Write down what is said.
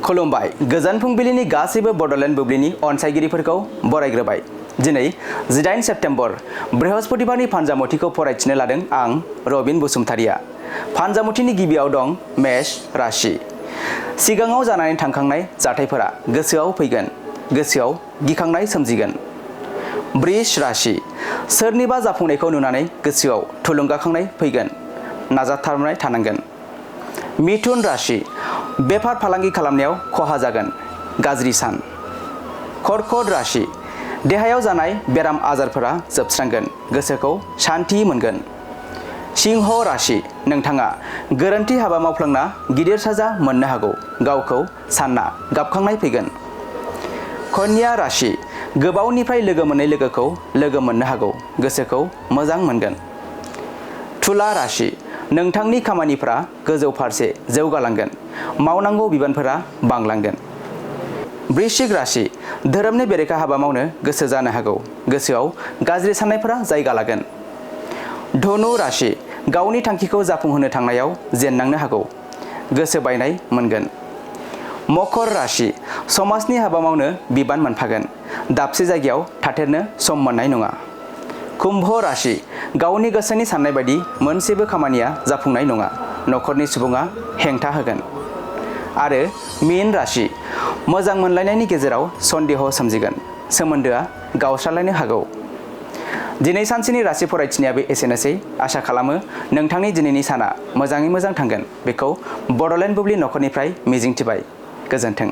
खुलुमबाय गोजान फुंबिलिनि गासैबो बडलेण्ड बुब्लिनि अनसायगिरिफोरखौ बरायग्रोबाय। दिनै 18 सेप्तेम्बर बृहस्पतिबारनि फानजामुथिखौ फरायथिनो लादों आं रबिन बसुमतारिया। फानजामुथिनि गिबियाव दं मेष राशि। सिगाङाव जानानै थांखांनाय जाथायफोरा गोसोआव फैगोन, गोसोआव गिखांनाय सोमजिगोन। वृष राशि। सोरनिबा जाफुंनायखौ नुनानै गोसोआव थुलुंगाखांनाय फैगोन, नाजाथाबनाय थानांगोन। मिथुन राशि। बेफार फालांगि खालामनायाव खहा जागोन, गाज्रि सान। कर्कट राशि। देहायाव जानाय बेराम आजारफोरा जोबस्रांगोन, गोसोखौ सान्थि मोनगोन। सिंह राशि। नोंथाङा गोरोन्थि हाबा मावफ्लांना गिदिर साजा मोननो हागौ, गावखौ सानना गाबखांनाय फैगोन। कन्या राशि। गोबावनिफ्राय लोगो मोनै लोगोखौ लोगो मोननो हागौ, गोसोखौ मोजां मोनगोन। तुला राशि। नोंथांनि खामानिफ्रा गोजौ फारसे जौगालांगोन, मावनांगौ बिबानफोरा बांलांगोन। वृश्चिक राशि। धोरोमनि बेरेखा हाबा मावनो गोसो जानो हागौ, गोसोआव गाज्रि साननायफोरा जायगा लागोन। धनु राशि। गावनि थांखिखौ जाफुंहोनो थांनायाव जेननांनो हागौ, गोसो बायनाय मोनगोन। मकर राशि। समाजनि हाबा मावनो बिबान मोनफागोन, दाबसे जायगायाव थाथेरनो सम मोननाय नङा। कुम्भ राशि। गावनि गोसोनि साननाय बायदि मोनसेबो खामानिया जाफुंनाय नङा, नखरनि सुबुङा हेंथा होगोन। आरो मीन राशि। मोजां मोनलायनायनि गेजेराव सन्देह सोमजिगोन, सोमोन्दोआ गावस्रालायनो हागौ। दिनै सानसेनि राशि फरायथिनायाबो एसेनोसै। आसा खालामो नोंथांनि दिनैनि साना मोजाङै मोजां थांगोन, बेखौ बडलेण्ड बुब्लि नखरनिफ्राय मिजिंथिबाय। गोजोन्थों।